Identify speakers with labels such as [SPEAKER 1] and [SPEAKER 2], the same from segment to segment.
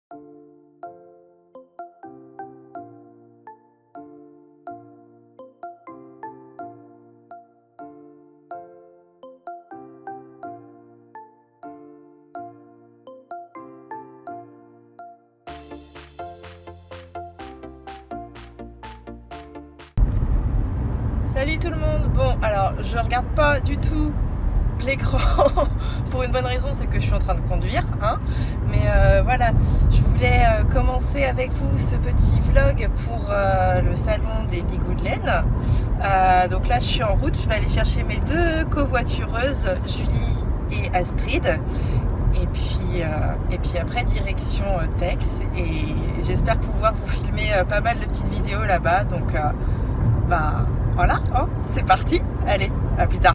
[SPEAKER 1] Salut tout le monde. Bon, alors je regarde pas du tout l'écran pour une bonne raison, c'est que je suis en train de conduire, hein. Mais voilà, je voulais commencer avec vous ce petit vlog pour le salon des Bigoudelaine. Donc là, je suis en route, je vais aller chercher mes deux covoitureuses, Julie et Astrid. Et puis après, direction Tex. Et j'espère pouvoir vous filmer pas mal de petites vidéos là-bas. Donc bah voilà, hein, c'est parti. Allez, à plus tard.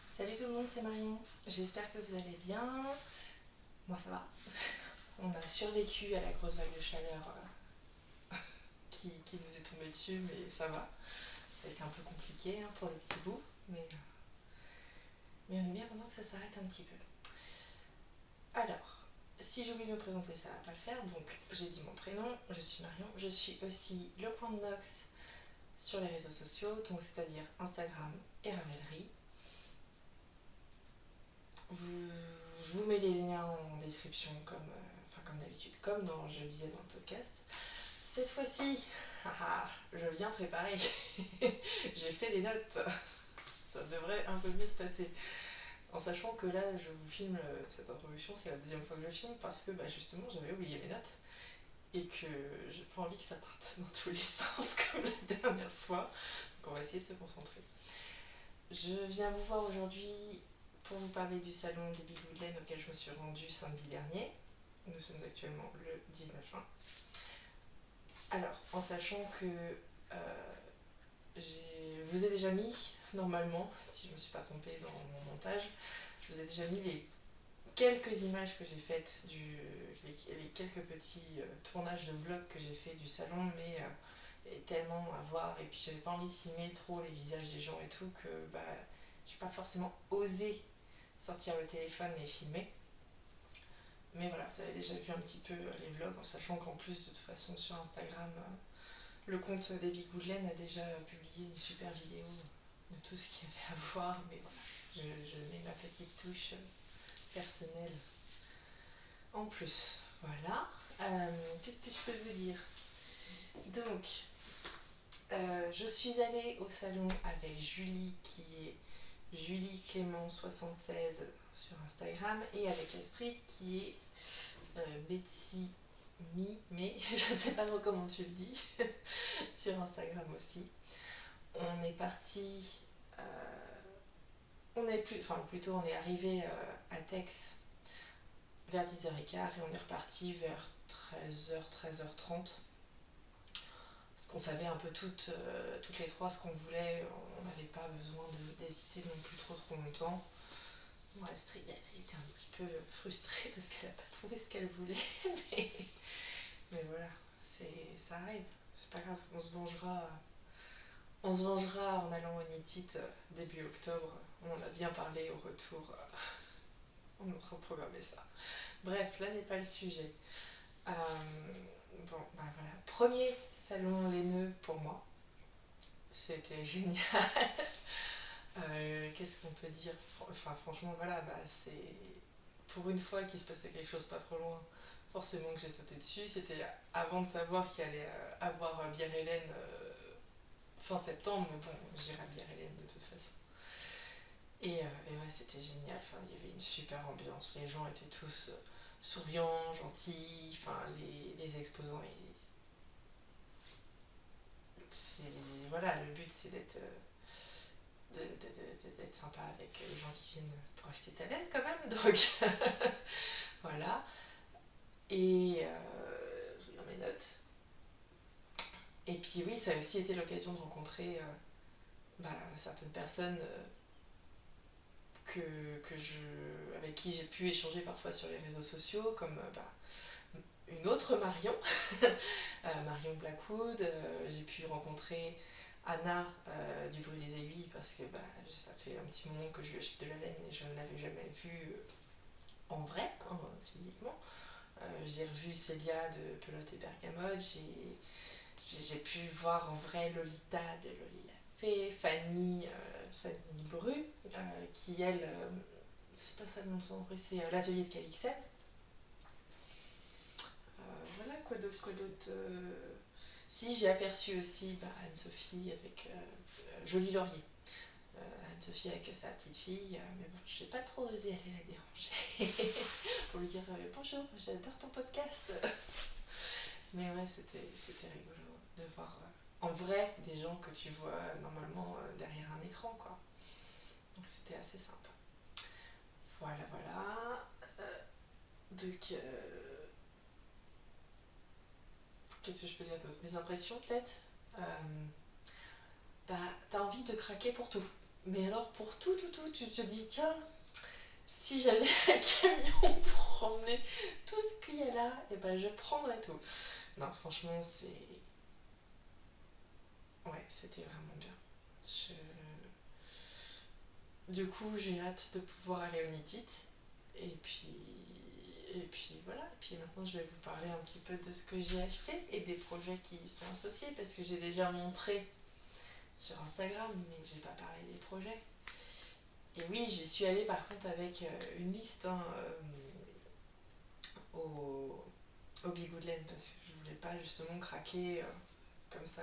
[SPEAKER 1] Salut tout le monde, c'est Marion. J'espère que vous allez bien. Moi ça va. On a survécu à la grosse vague de chaleur qui nous est tombée dessus, mais ça va. Ça a été un peu compliqué pour le petit bout, mais on est bien content que ça s'arrête un petit peu. Alors, si j'oublie de me présenter, ça va pas le faire. Donc j'ai dit mon prénom, je suis Marion. Je suis aussi le point de Nox sur les réseaux sociaux, donc c'est-à-dire Instagram et Ravelry. Je vous mets les liens en description comme d'habitude, comme je le disais dans le podcast. Cette fois-ci, je viens préparer. J'ai fait des notes. Ça devrait un peu mieux se passer. En sachant que là, je vous filme cette introduction, c'est la deuxième fois que je filme parce que justement, j'avais oublié mes notes et que j'ai pas envie que ça parte dans tous les sens comme la dernière fois. Donc on va essayer de se concentrer. Je viens vous voir aujourd'hui pour vous parler du salon des Bigoudelaine auquel je me suis rendue samedi dernier. Nous sommes actuellement le 19 juin. Alors, en sachant que je vous ai déjà mis, normalement, si je ne me suis pas trompée dans mon montage, je vous ai déjà mis les quelques images que j'ai faites, les quelques petits tournages de vlog que j'ai fait du salon, mais il y avait tellement à voir, et puis j'avais pas envie de filmer trop les visages des gens et tout, que j'ai pas forcément osé sortir le téléphone et filmer. Mais voilà, vous avez déjà vu un petit peu les vlogs, en sachant qu'en plus, de toute façon, sur Instagram, le compte des Bigoudelaine a déjà publié une super vidéo de tout ce qu'il y avait à voir. Mais voilà, je mets ma petite touche personnelle en plus. Voilà. Qu'est-ce que je peux vous dire? Donc, je suis allée au salon avec Julie, qui est Julie Clément 76 sur Instagram, et avec Astrid, qui est Betsy mais je sais pas trop comment tu le dis, sur Instagram aussi. On est parti, plutôt on est arrivé à Tex vers 10h15 et on est reparti vers 13h, 13h30. Parce qu'on savait un peu toutes les trois ce qu'on voulait, on n'avait pas besoin d'hésiter non plus trop longtemps. Bon, Astrid, elle était un petit peu frustrée parce qu'elle n'a pas trouvé ce qu'elle voulait, mais voilà, ça arrive, c'est pas grave, on se vengera en allant au Nitit début octobre. On en a bien parlé au retour, on est en train de programmer ça. Bref, là n'est pas le sujet. Voilà, premier salon laineux pour moi, c'était génial. Qu'est-ce qu'on peut dire? Franchement, voilà, c'est pour une fois qu'il se passait quelque chose pas trop loin, forcément que j'ai sauté dessus. C'était avant de savoir qu'il allait avoir Bière-Hélène fin septembre, mais bon, j'irai à Bière-Hélène de toute façon. Et ouais, c'était génial. Il y avait une super ambiance, les gens étaient tous souriants, gentils, les exposants, voilà, le but c'est d'être d'être sympa avec les gens qui viennent pour acheter ta laine quand même, donc voilà. Et je regarde mes notes. Et puis oui, ça a aussi été l'occasion de rencontrer certaines personnes avec qui j'ai pu échanger parfois sur les réseaux sociaux, comme une autre Marion, Marion Blackwood. J'ai pu rencontrer Anna du Bruit des Aiguilles parce que ça fait un petit moment que je lui achète de la laine et je ne l'avais jamais vue en vrai, hein, physiquement. J'ai revu Célia de Pelote et Bergamote, j'ai pu voir en vrai Lolita de Lolita Fée, Fanny Bru, qui elle, c'est pas ça le nom de son entreprise, c'est l'atelier de Calixen. Voilà, quoi d'autre. Si, j'ai aperçu aussi Anne-Sophie avec Jolie Laurier. Anne-Sophie avec sa petite fille, mais bon, je n'ai pas trop osé aller la déranger pour lui dire bonjour, j'adore ton podcast. Mais ouais, c'était rigolo de voir en vrai des gens que tu vois normalement derrière un écran, quoi. Donc c'était assez sympa. Voilà. Donc, qu'est-ce que je peux dire d'autre? Mes impressions, peut-être. T'as envie de craquer pour tout. Mais alors, pour tout, tu te dis, tiens, si j'avais un camion pour emmener tout ce qu'il y a là, et je prendrais tout. Non, franchement, ouais, c'était vraiment bien. Du coup, j'ai hâte de pouvoir aller au Nitit. Et puis voilà. Et puis maintenant, je vais vous parler un petit peu de ce que j'ai acheté et des projets qui y sont associés parce que j'ai déjà montré sur Instagram, mais j'ai pas parlé des projets. Et oui, j'y suis allée par contre avec une liste au Bigoudelaine parce que je voulais pas justement craquer comme ça,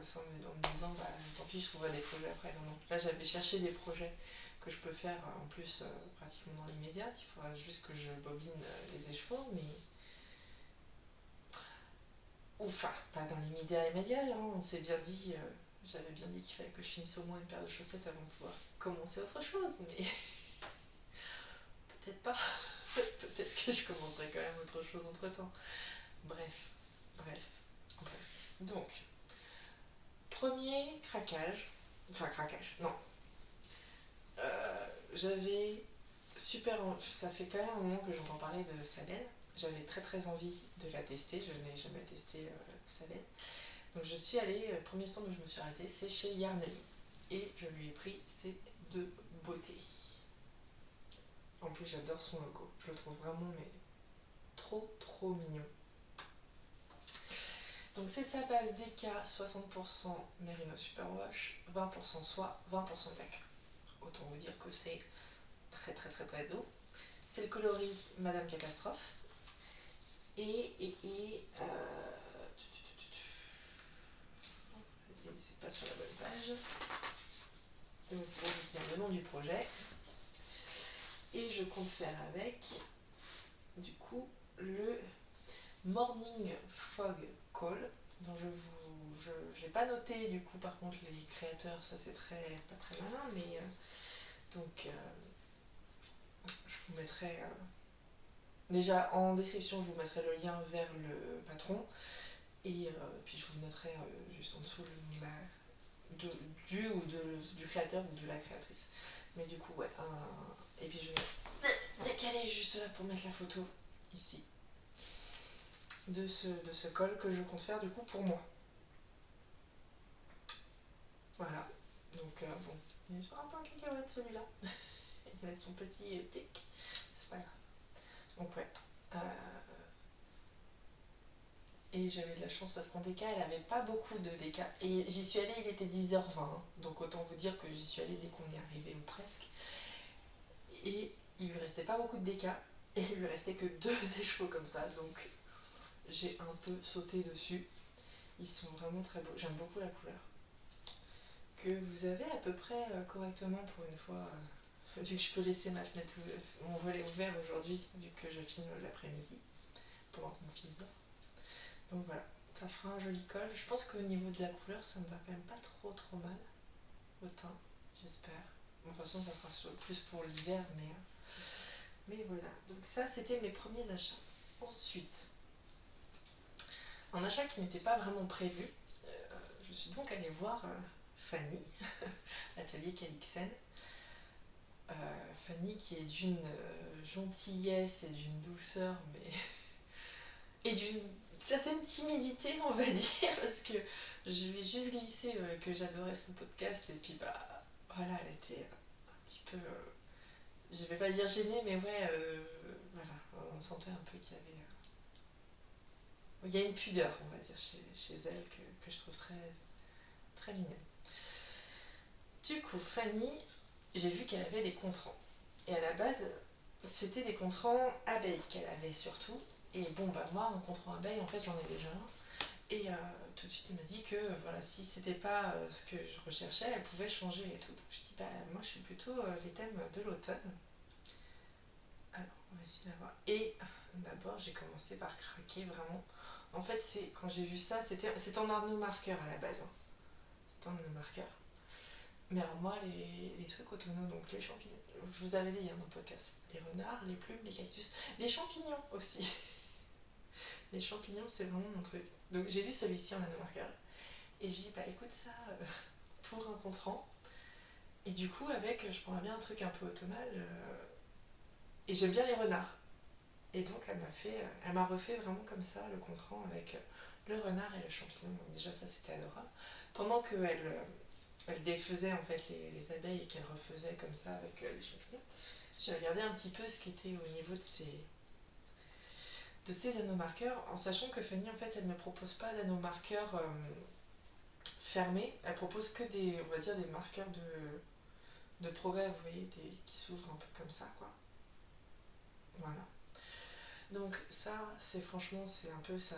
[SPEAKER 1] sans en me disant tant pis, je trouverai des projets après. Non. Là, j'avais cherché des projets que je peux faire en plus pratiquement dans l'immédiat. Il faudra juste que je bobine les écheveaux, mais. Enfin, pas dans l'immédiat immédiat, hein, on s'est bien dit. J'avais bien dit qu'il fallait que je finisse au moins une paire de chaussettes avant de pouvoir commencer autre chose, mais peut-être pas. Peut-être que je commencerai quand même autre chose entre temps. Bref. Donc, premier craquage. Enfin, craquage, non. J'avais ça fait quand même un moment que j'entends parler de sa laine. J'avais très très envie de la tester. Je n'ai jamais testé sa laine. Donc je suis allée, le premier stand où je me suis arrêtée, c'est chez Yarnely. Et je lui ai pris ces deux beautés. En plus, j'adore son logo. Je le trouve vraiment trop mignon. Donc c'est sa base DK 60% Merino Superwash, 20% soie, 20% de lacre. Autant vous dire que c'est très doux. C'est le coloris Madame Catastrophe. C'est pas sur la bonne page. Donc pour vous dire le nom du projet. Et je compte faire avec, du coup, le Morning Fog Call, dont je n'ai pas noté du coup par contre les créateurs, ça c'est pas très malin, mais donc je vous mettrai déjà en description, je vous mettrai le lien vers le patron et puis je vous noterai juste en dessous le nom du créateur ou de la créatrice. Mais du coup ouais, et puis je vais décaler juste là pour mettre la photo ici de ce col que je compte faire du coup pour moi. Voilà, donc bon, il est sur un peu en cacahuète celui-là. Il a son petit tic, c'est pas grave. Donc ouais. Et j'avais de la chance parce qu'en DK, elle avait pas beaucoup de DK. Et j'y suis allée, il était 10h20. Hein. Donc autant vous dire que j'y suis allée dès qu'on est arrivé ou presque. Et il lui restait pas beaucoup de DK. Et il lui restait que 2 écheveaux comme ça. Donc j'ai un peu sauté dessus. Ils sont vraiment très beaux. J'aime beaucoup la couleur. Que vous avez à peu près correctement pour une fois. Vu que je peux laisser ma fenêtre mon volet ouvert aujourd'hui, vu que je filme l'après-midi, pendant que mon fils dort. Donc voilà, Ça fera un joli col. Je pense qu'au niveau de la couleur, ça me va quand même pas trop mal au teint, j'espère. Bon, de toute façon, ça fera plus pour l'hiver, mais voilà. Donc ça, c'était mes premiers achats. Ensuite, un achat qui n'était pas vraiment prévu. Je suis donc allée voir Fanny, atelier Calixen. Fanny qui est d'une gentillesse et d'une douceur, mais et d'une certaine timidité, on va dire, parce que je lui ai juste glissé que j'adorais son podcast, et puis bah voilà, elle était un petit peu, je vais pas dire gênée, mais ouais, voilà, on sentait un peu qu'il y avait, il y a une pudeur, on va dire, chez elle que je trouve très mignonne. Du coup, Fanny, j'ai vu qu'elle avait des contrants. Et à la base, c'était des contrants abeilles qu'elle avait surtout. Et bon, bah moi, un contrant abeille, en fait, j'en ai déjà un. Et tout de suite, elle m'a dit que voilà, si c'était pas ce que je recherchais, elle pouvait changer et tout. Donc je dis, bah moi, je suis plutôt les thèmes de l'automne. Alors, on va essayer d'avoir. Et d'abord, j'ai commencé par craquer vraiment. En fait, c'est quand j'ai vu ça, c'était en Arnaud Marqueur à la base. Hein. C'était en Arnaud Marqueur. Mais alors moi, les trucs automnaux, donc les champignons, je vous avais dit dans le podcast, les renards, les plumes, les cactus, les champignons aussi. Les champignons, c'est vraiment mon truc. Donc j'ai vu celui-ci en nanomarqueur et je dis, bah écoute ça, pour un contrant. Et du coup, avec, je prendrais bien un truc un peu automnal. Et j'aime bien les renards. Et donc elle m'a refait vraiment comme ça le contrant avec le renard et le champignon. Donc déjà ça, c'était adorable. Pendant elle défaisait en fait les abeilles et qu'elle refaisait comme ça avec les champignons, j'ai regardé un petit peu ce qui était au niveau de ces anneaux marqueurs, en sachant que Fanny, en fait, elle ne me propose pas d'anneaux marqueurs fermés, elle propose que on va dire, des marqueurs de progrès, vous voyez, qui s'ouvrent un peu comme ça, quoi. Voilà. Donc ça, c'est un peu ça.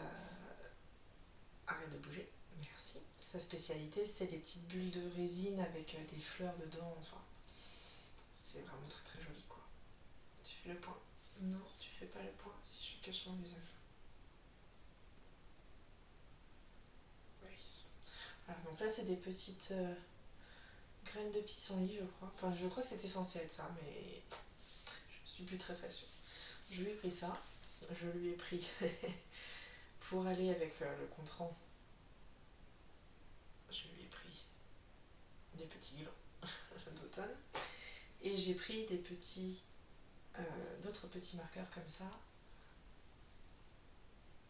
[SPEAKER 1] Arrête de bouger, merci. Sa spécialité, c'est les petites bulles de résine avec des fleurs dedans, enfin, c'est vraiment très joli, quoi. Tu fais le point? Non, tu fais pas le point si je cache mon visage. Oui. Voilà, donc là, c'est des petites graines de pissenlit, je crois. Enfin, je crois que c'était censé être ça, mais je suis plus très sûre. Je lui ai pris ça. Je lui ai pris pour aller avec le contrant. Je lui ai pris des petits glands d'automne. Et j'ai pris d'autres petits marqueurs comme ça.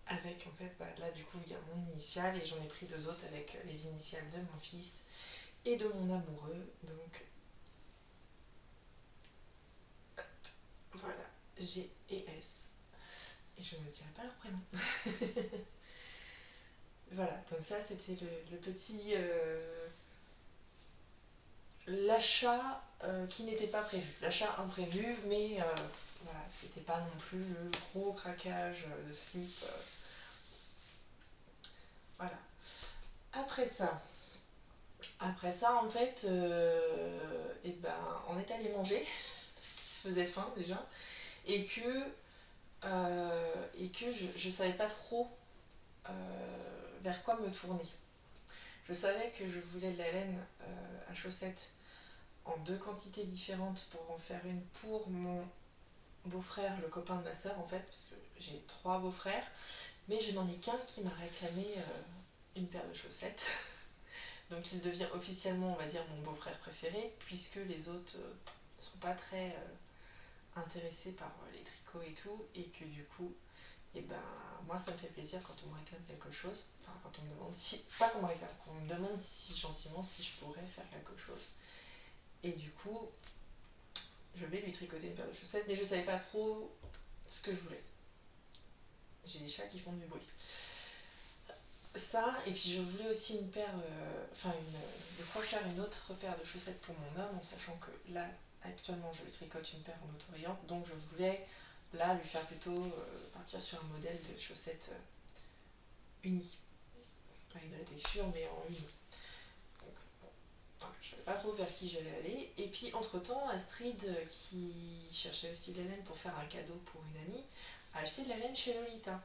[SPEAKER 1] Avec en fait, bah, là du coup il y a mon initiale et j'en ai pris deux autres avec les initiales de mon fils et de mon amoureux. Donc hop, voilà, G et S. Et je ne dirai pas leur prénom. Voilà, donc ça c'était le petit... l'achat qui n'était pas prévu. L'achat imprévu, mais voilà, c'était pas non plus le gros craquage de slip. Voilà. Après ça en fait, et ben, on est allé manger, parce qu'il se faisait faim déjà, et que je savais pas trop vers quoi me tourner. Je savais que je voulais de la laine à chaussettes en deux quantités différentes pour en faire une pour mon beau-frère, le copain de ma soeur en fait, parce que j'ai trois beaux-frères, mais je n'en ai qu'un qui m'a réclamé une paire de chaussettes. Donc il devient officiellement, on va dire, mon beau-frère préféré, puisque les autres ne sont pas très intéressés par les tricots et tout, et que du coup, et ben, moi ça me fait plaisir quand on me réclame quelque chose, enfin quand on me demande si, pas qu'on me réclame, qu'on me demande si gentiment si je pourrais faire quelque chose. Et du coup, je vais lui tricoter une paire de chaussettes, mais je savais pas trop ce que je voulais. J'ai des chats qui font du bruit. Ça, et puis je voulais aussi une paire, de quoi faire une autre paire de chaussettes pour mon homme, en sachant que là, actuellement, je lui tricote une paire en auto-rayante, donc je voulais là lui faire plutôt partir sur un modèle de chaussettes unies, avec de la texture, mais en une. Donc, bon, voilà, je savais pas trop vers qui j'allais aller. Et puis, entre-temps, Astrid, qui cherchait aussi de la laine pour faire un cadeau pour une amie, a acheté de la laine chez Lolita.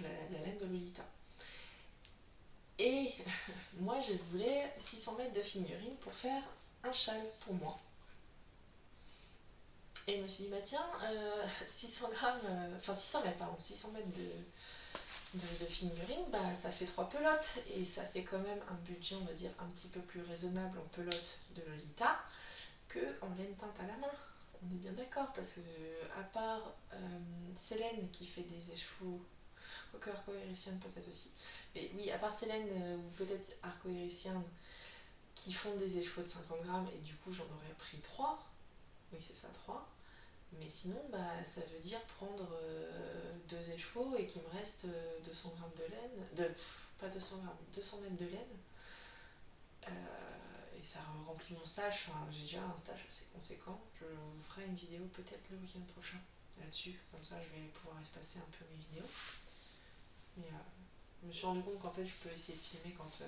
[SPEAKER 1] La laine de Lolita. moi je voulais 600 mètres de fingering pour faire un châle pour moi. Et je me suis dit, bah tiens, 600 grammes, enfin 600 mètres, pardon, 600 mètres de fingering, bah ça fait 3 pelotes et ça fait quand même un budget, on va dire, un petit peu plus raisonnable en pelote de Lolita que en laine teinte à la main. On est bien d'accord, parce que à part Célène qui fait des écheveaux, quoique arco-héricienne peut-être aussi, mais oui, à part Célène ou peut-être arco-héricienne qui font des écheveaux de 50 grammes et du coup j'en aurais pris 3, oui c'est ça 3. Mais sinon, bah, ça veut dire prendre 2 écheveaux et qu'il me reste 200 grammes de laine, pas 200 grammes, 200 mètres de laine. Et ça remplit mon stage, enfin, j'ai déjà un stage assez conséquent. Je vous ferai une vidéo peut-être le week-end prochain là-dessus, comme ça je vais pouvoir espacer un peu mes vidéos. Mais je me suis rendu compte qu'en fait je peux essayer de filmer quand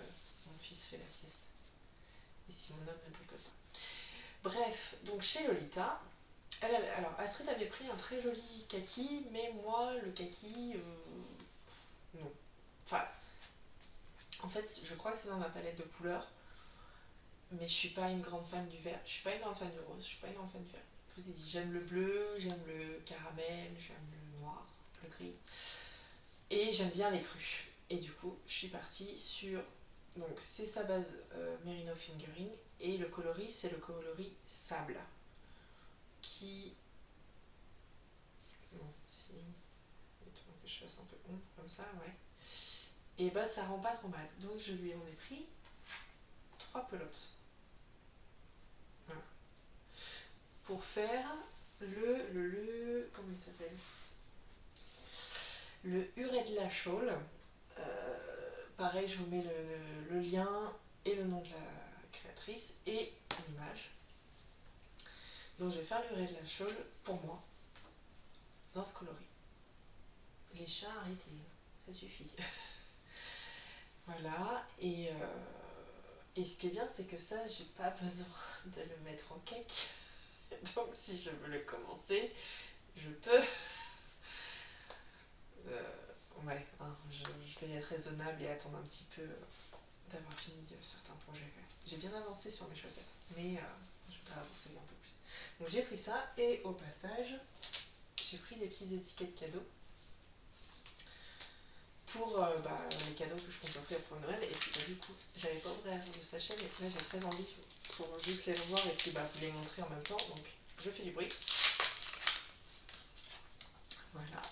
[SPEAKER 1] mon fils fait la sieste. Et si mon homme ne bricole pas. Bref, donc chez Lolita, alors Astrid avait pris un très joli kaki, mais moi le kaki, non. Enfin, en fait je crois que c'est dans ma palette de couleurs, mais je suis pas une grande fan du vert, je suis pas une grande fan du rose, je suis pas une grande fan du vert. Je vous ai dit, j'aime le bleu, j'aime le caramel, j'aime le noir, le gris, et j'aime bien les crus. Et du coup, je suis partie sur, donc c'est sa base Merino Fingering, et le coloris c'est le coloris sable, qui, bon, si, mettons que je fasse un peu ombre comme ça, ouais. Et bah ça rend pas trop mal. Donc je lui en ai pris 3 pelotes. Voilà. Pour faire comment il s'appelle, le Uredla Shawl. Pareil, je vous mets le lien et le nom de la créatrice et l'image. Donc je vais faire l'Uredla Shawl pour moi dans ce coloris. Les chats, arrêtez, ça suffit. Voilà, et ce qui est bien, c'est que ça, j'ai pas besoin de le mettre en cake. Donc si je veux le commencer, je peux. Ouais, hein, je vais être raisonnable et attendre un petit peu d'avoir fini certains projets quand même. J'ai bien avancé sur mes chaussettes, mais je vais avancer un peu plus. Donc j'ai pris ça, et au passage, j'ai pris des petites étiquettes cadeaux pour les cadeaux que je compte offrir pour Noël. Et puis du coup, j'avais pas ouvert le sachet, mais là j'ai très envie pour juste les revoir et puis vous les montrer en même temps. Donc je fais du bruit. Voilà.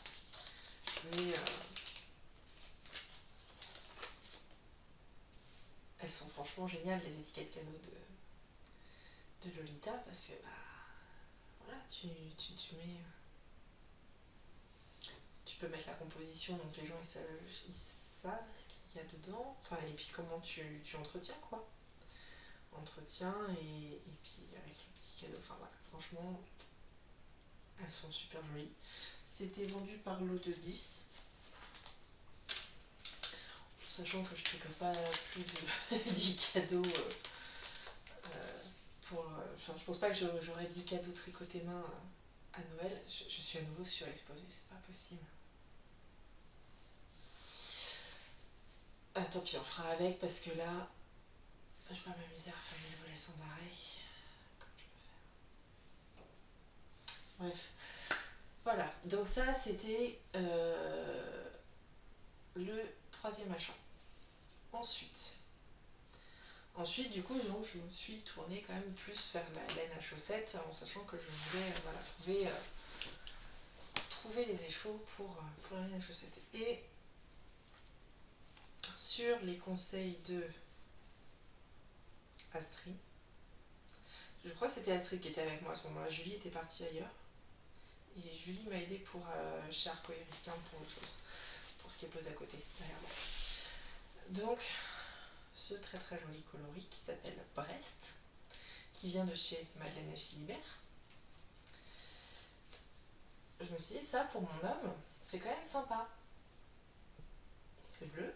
[SPEAKER 1] Mais elles sont franchement géniales, les étiquettes cadeaux de Lolita, parce que voilà, tu mets. Tu peux mettre la composition, donc les gens ils savent ce qu'il y a dedans. Enfin, et puis comment tu entretiens quoi. Entretien et puis avec le petit cadeau. Enfin voilà, franchement, elles sont super jolies. C'était vendu par lot de 10. Sachant que je ne tricote pas plus de 10 cadeaux enfin, je pense pas que j'aurais 10 cadeaux tricotés main à Noël. Je suis à nouveau surexposée, c'est pas possible. Tant pis, on fera avec parce que là, je vais pas m'amuser à refermer le volet sans arrêt. Comme je peux faire. Bref. Voilà, donc ça c'était le 3e achat. Ensuite, du coup, donc, je me suis tournée quand même plus vers la laine à chaussettes, en sachant que je voulais trouver les écheveaux pour la laine à chaussettes. Et sur les conseils de Astrid, je crois que c'était Astrid qui était avec moi à ce moment-là, Julie était partie ailleurs, et Julie m'a aidée pour chez Arco et Ristin pour autre chose, pour ce qui est posé à côté, derrière moi. Donc, ce très très joli coloris qui s'appelle Brest, qui vient de chez Madeleine et Philibert. Je me suis dit, ça pour mon homme, c'est quand même sympa. C'est bleu.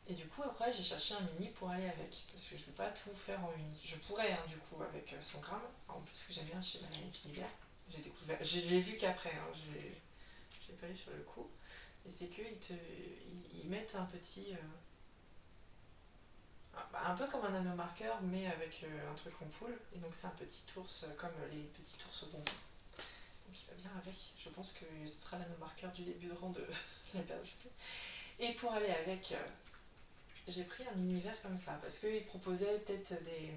[SPEAKER 1] Et du coup, après, j'ai cherché un mini pour aller avec, parce que je ne vais pas tout faire en uni. Je pourrais, hein, du coup, avec 100 grammes, en plus que j'aime bien chez Madeleine et Philibert. J'ai découvert, je l'ai vu qu'après, hein, je l'ai pas eu sur le coup. Et c'est qu'ils mettent un petit... un peu comme un anneau marqueur, mais avec un truc en poule. Et donc c'est un petit ours comme les petits ours bonbons. Donc il va bien avec. Je pense que ce sera l'anneau marqueur du début de rang de la paire de chaussettes. Et pour aller avec, j'ai pris un mini verre comme ça, parce qu'il proposait peut-être des...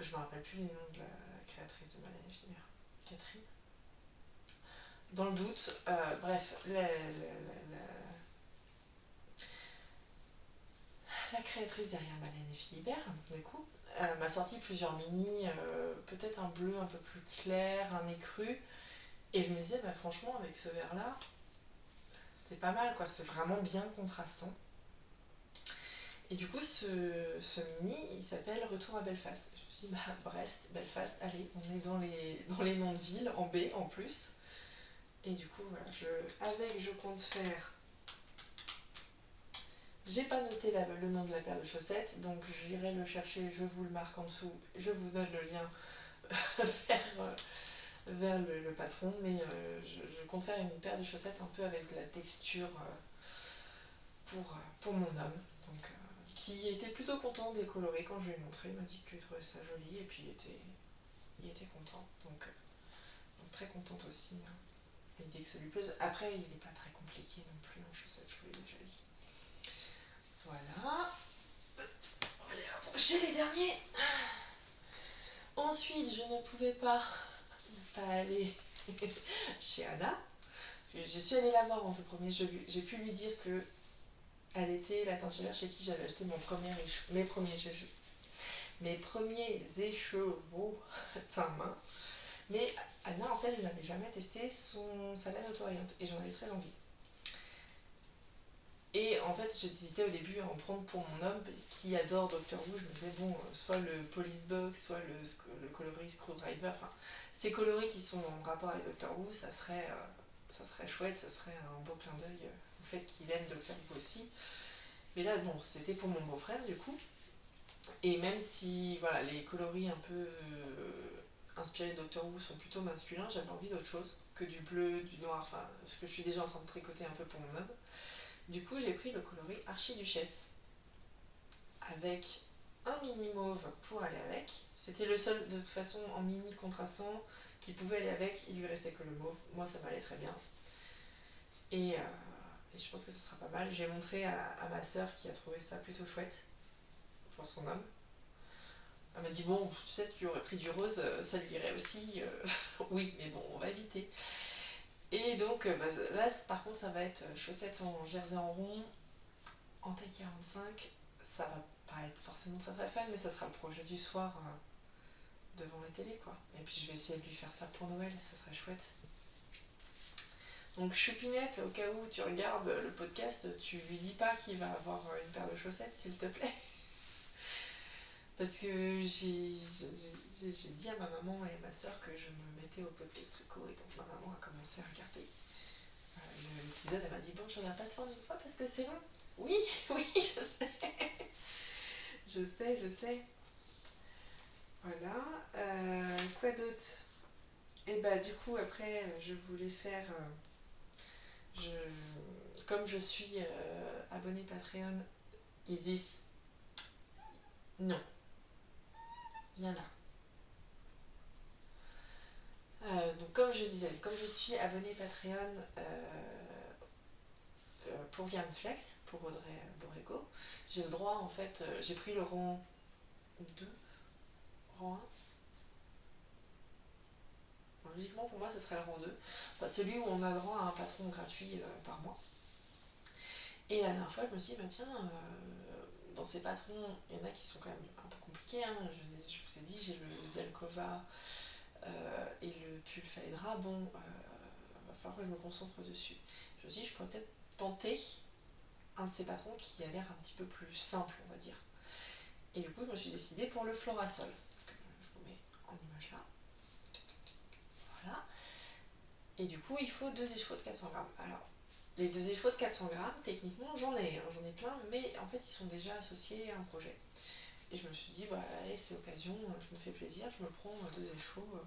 [SPEAKER 1] Je me rappelle plus les noms de la créatrice de Malène Éphémère. Catherine. Dans le doute, bref, la créatrice derrière Malène et Philibert, du coup, m'a sorti plusieurs mini, peut-être un bleu un peu plus clair, un écru. Et je me disais, bah, franchement, avec ce verre-là, c'est pas mal, quoi. C'est vraiment bien contrastant. Et du coup, ce mini, il s'appelle Retour à Belfast. Je me suis dit, bah, Brest, Belfast, allez, on est dans les noms de villes, en B en plus. Et du coup, voilà, je compte faire... J'ai pas noté le nom de la paire de chaussettes, donc j'irai le chercher, je vous le marque en dessous, je vous donne le lien vers le patron, mais je compte faire une paire de chaussettes un peu avec de la texture pour mon homme, donc, qui était plutôt content des colorés quand je lui ai montré, il m'a dit qu'il trouvait ça joli et puis il était content, donc très contente aussi hein, à l'idée que ça lui plaise. Après il n'est pas très compliqué non plus en chaussettes, je vous l'ai déjà dit. Voilà. On va les rapprocher les derniers. Ensuite, je ne pouvais pas aller chez Anna. Parce que je suis allée la voir en tout premier. J'ai pu lui dire que elle était la teinturière chez qui j'avais acheté mes premiers écheveaux teint main. Mais Anna, en fait, je n'avais jamais testé sa laine auto-rayante et j'en avais très envie. Et en fait, j'hésitais au début à en prendre pour mon homme qui adore Doctor Who. Je me disais, bon, soit le Police Box, soit le coloris Screwdriver. Enfin, ces coloris qui sont en rapport avec Doctor Who, ça serait chouette, ça serait un beau clin d'œil au fait qu'il aime Doctor Who aussi. Mais là, bon, c'était pour mon beau-frère du coup. Et même si voilà, les coloris un peu inspirés de Doctor Who sont plutôt masculins, j'avais envie d'autre chose que du bleu, du noir, enfin, ce que je suis déjà en train de tricoter un peu pour mon homme. Du coup, j'ai pris le coloris Archiduchesse avec un mini mauve pour aller avec. C'était le seul, de toute façon, en mini contrastant qui pouvait aller avec. Il lui restait que le mauve. Moi, ça m'allait très bien. Et je pense que ça sera pas mal. J'ai montré à ma soeur qui a trouvé ça plutôt chouette pour son homme. Elle m'a dit, bon, tu sais, tu aurais pris du rose, ça lui irait aussi. Oui, mais bon, on va éviter. Et donc, là, par contre, ça va être chaussettes en jersey en rond, en taille 45, ça va pas être forcément très très fun, mais ça sera le projet du soir devant la télé quoi. Et puis je vais essayer de lui faire ça pour Noël, ça serait chouette. Donc Choupinette, au cas où tu regardes le podcast, tu lui dis pas qu'il va avoir une paire de chaussettes s'il te plaît. Parce que j'ai dit à ma maman et à ma soeur que je me mettais au podcast tricot et donc ma maman a commencé à regarder l'épisode. Elle m'a dit bon, je regarde pas de forme une fois parce que c'est long. Oui, oui, je sais. Je sais. Voilà. Quoi d'autre? Et bah du coup après je voulais faire... comme je suis abonnée Patreon, Isis, non, viens là. Donc comme je disais, comme je suis abonnée Patreon pour Yarnflex, pour Audrey Borrego, j'ai le droit en fait, j'ai pris le rang 2, rang 1. Logiquement pour moi ce serait le rang 2, enfin, celui où on a droit à un patron gratuit par mois. Et la dernière fois je me suis dit bah tiens, dans ces patrons il y en a qui sont quand même un peu compliqués, hein. Je vous ai dit j'ai le Zelkova et le pull Phaedra, bon va falloir que je me concentre dessus. Je me suis dit je pourrais peut-être tenter un de ces patrons qui a l'air un petit peu plus simple on va dire. Et du coup je me suis décidée pour le Florasol, que je vous mets en image là. Voilà. Et du coup, il faut 2 écheveaux de 400 grammes. Alors, les 2 écheveaux de 400 grammes, techniquement, j'en ai plein, mais en fait, ils sont déjà associés à un projet. Et je me suis dit, bah, allez, c'est l'occasion, je me fais plaisir, je me prends 2 écheveaux.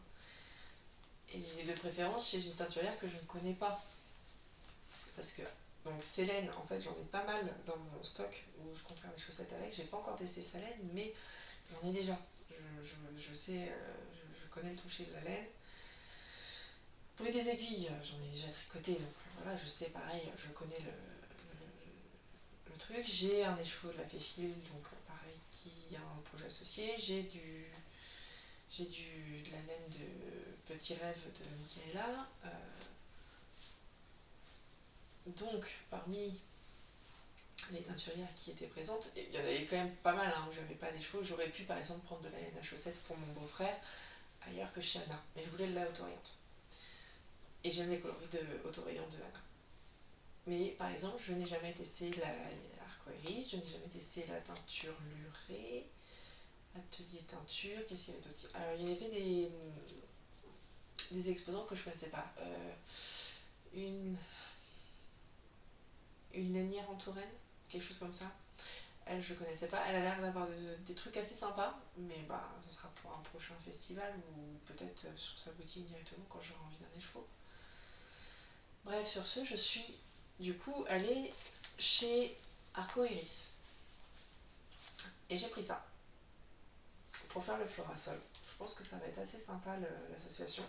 [SPEAKER 1] Et de préférence chez une teinturière que je ne connais pas. Parce que Donc ces laines, en fait j'en ai pas mal dans mon stock où je compte faire mes chaussettes avec. J'ai pas encore testé sa laine, mais j'en ai déjà. Je sais, je connais le toucher de la laine. Pour les des aiguilles, j'en ai déjà tricoté, donc voilà, je sais pareil, je connais le truc. J'ai un écheveau de la Féfil, donc pareil, qui a un projet associé. De la laine de Petit Rêve de Michaela. Donc, parmi les teinturières qui étaient présentes, et il y en avait quand même pas mal, hein, où j'avais pas des chevaux. J'aurais pu par exemple prendre de la laine à chaussettes pour mon beau-frère ailleurs que chez Anna, mais je voulais de la autorayante. Et j'aime les coloris de autorayante de Anna. Mais par exemple, je n'ai jamais testé la Arcoiris, je n'ai jamais testé la teinture lurée, atelier teinture, qu'est-ce qu'il y avait d'autre? Alors il y avait des exposants que je ne connaissais pas. Une lainière en Touraine, quelque chose comme ça. Elle, je connaissais pas. Elle a l'air d'avoir des trucs assez sympas, mais bah, ça sera pour un prochain festival ou peut-être sur sa boutique directement quand j'aurai envie d'un écheveau. Bref, sur ce, je suis du coup allée chez Arco Iris et j'ai pris ça pour faire le Florasol. Je pense que ça va être assez sympa l'association.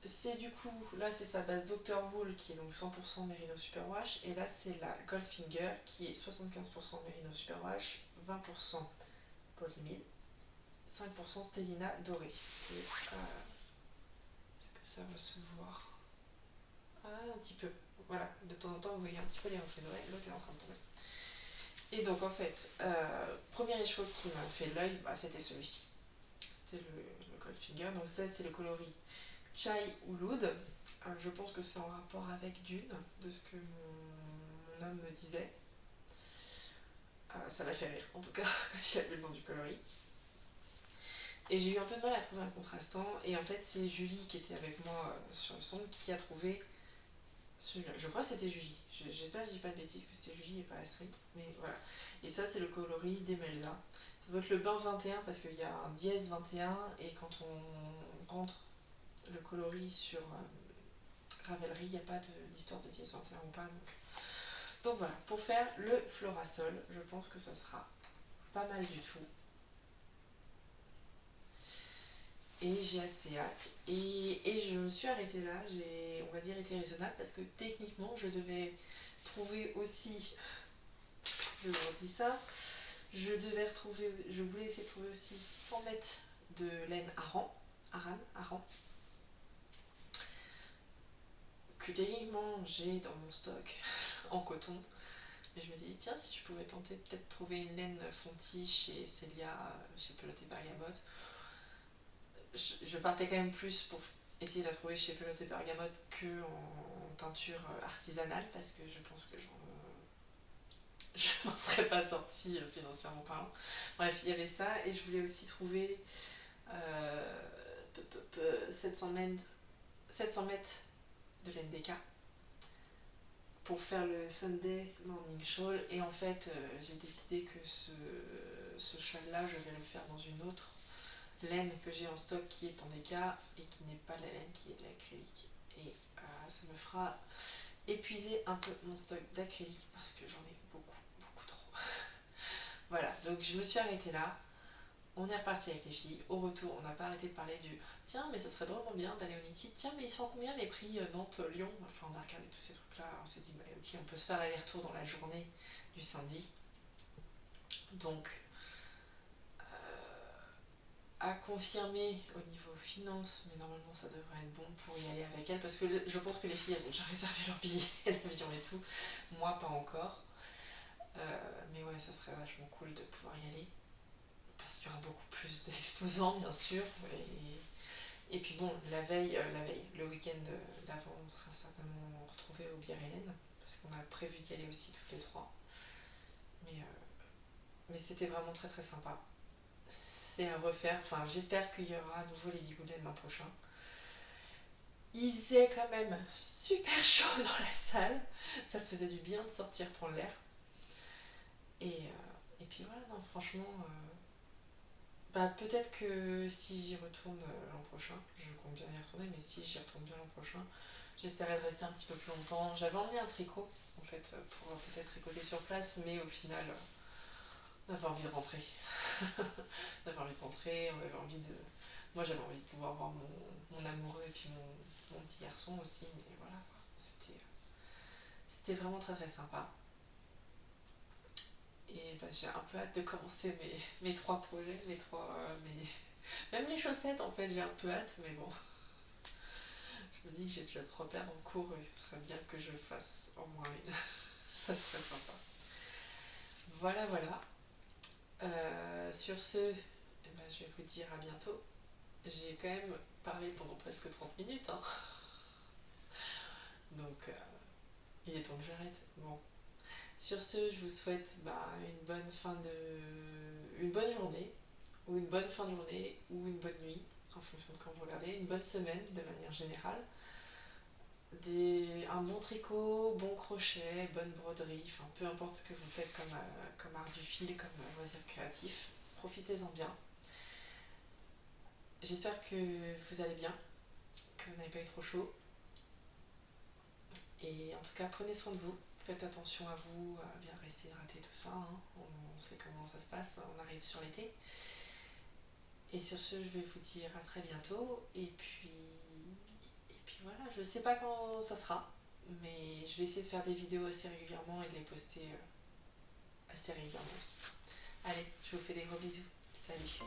[SPEAKER 1] C'est du coup, là c'est sa base Dr. Wool qui est donc 100% Merino Superwash, et là c'est la Goldfinger qui est 75% Merino Superwash, 20% Polymide, 5% Stellina doré. Et est-ce que ça va se voir? Un petit peu. Voilà, de temps en temps vous voyez un petit peu les reflets dorés, l'autre est en train de tomber. Et donc en fait, premier écheveau qui m'a fait l'œil, bah, c'était celui-ci. C'était le Goldfinger, donc ça c'est le coloris Chai ou Loud. Je pense que c'est en rapport avec Dune, de ce que mon homme me disait. Ça m'a fait rire, en tout cas, quand il a vu le nom du coloris. Et j'ai eu un peu de mal à trouver un contrastant, et en fait c'est Julie qui était avec moi sur le son qui a trouvé celui-là. Je crois que c'était Julie. J'espère que je dis pas de bêtises, que c'était Julie et pas Astrid. Mais voilà. Et ça c'est le coloris d'Emelza. Ça doit être le bain 21 parce qu'il y a un dièse 21 et quand on rentre le coloris sur Ravelry, il n'y a pas d'histoire de dièse 21 ou pas. Donc voilà, pour faire le Florasol, je pense que ça sera pas mal du tout. Et j'ai assez hâte. Et je me suis arrêtée là, j'ai, on va dire, été raisonnable parce que techniquement, je devais trouver aussi, je vous redis ça, je voulais essayer de trouver aussi 600 mètres de laine Aran, que techniquement j'ai dans mon stock en coton. Mais je me dis, tiens, si je pouvais tenter peut-être trouver une laine Fonty chez Célia, chez Pelote et Bergamote. Je partais quand même plus pour essayer de la trouver chez Pelote et Bergamote que en teinture artisanale parce que je pense que je m'en serais pas sortie financièrement parlant. Bref, il y avait ça et je voulais aussi trouver 700 mètres de laine DK pour faire le Sunday Morning Shawl. Et en fait, j'ai décidé que ce châle-là, je vais le faire dans une autre laine que j'ai en stock qui est en DK et qui n'est pas de la laine, qui est de l'acrylique. Et ça me fera épuiser un peu mon stock d'acrylique parce que j'en ai beaucoup, beaucoup trop. Voilà, donc je me suis arrêtée là. On est reparti avec les filles. Au retour, on n'a pas arrêté de parler du tiens, mais ça serait drôlement bien d'aller au Niti. Tiens, mais ils sont combien les prix Nantes-Lyon? Enfin, on a regardé tous ces trucs-là. On s'est dit, bah, ok, on peut se faire l'aller-retour dans la journée du samedi. Donc, à confirmer au niveau finance, mais normalement ça devrait être bon pour y aller avec elles parce que je pense que les filles elles ont déjà réservé leur billet d'avion et tout. Moi, pas encore. Mais ouais, ça serait vachement cool de pouvoir y aller parce qu'il y aura beaucoup plus d'exposants, bien sûr. Et puis bon, la veille, le week-end d'avant, on sera certainement retrouvés au Bière Hélène, parce qu'on a prévu d'y aller aussi toutes les trois. Mais c'était vraiment très très sympa. C'est à refaire, enfin j'espère qu'il y aura à nouveau les bigoudens l'an prochain. Il faisait quand même super chaud dans la salle, ça faisait du bien de sortir prendre l'air. Et puis voilà, non, franchement, bah, peut-être que si j'y retourne l'an prochain, je compte bien y retourner, mais si j'y retourne bien l'an prochain, J'essaierai de rester un petit peu plus longtemps. J'avais emmené un tricot en fait pour peut-être tricoter sur place, mais au final on avait envie de rentrer. On avait envie de rentrer, on avait envie de... Moi j'avais envie de pouvoir voir mon amoureux et puis mon petit garçon aussi, mais voilà quoi. C'était vraiment très très sympa. Et bah, j'ai un peu hâte de commencer mes trois projets, même les chaussettes en fait j'ai un peu hâte, mais bon, je me dis que j'ai déjà trois paires en cours et ce serait bien que je fasse au moins une. Ça serait sympa. Voilà, voilà. Sur ce, eh ben, je vais vous dire à bientôt. J'ai quand même parlé pendant presque 30 minutes, hein. Donc il est temps que j'arrête. Bon. Sur ce, je vous souhaite une bonne une bonne journée, ou une bonne fin de journée, ou une bonne nuit, en fonction de quand vous regardez, une bonne semaine de manière générale. Un bon tricot, bon crochet, bonne broderie, enfin peu importe ce que vous faites comme art du fil, comme loisir créatif, profitez-en bien. J'espère que vous allez bien, que vous n'avez pas eu trop chaud. Et en tout cas, prenez soin de vous, faites attention à vous, à bien rester hydraté, tout ça, hein. On sait comment ça se passe, on arrive sur l'été. Et sur ce, je vais vous dire à très bientôt. Et puis voilà, je ne sais pas quand ça sera, mais je vais essayer de faire des vidéos assez régulièrement et de les poster assez régulièrement aussi. Allez, je vous fais des gros bisous. Salut!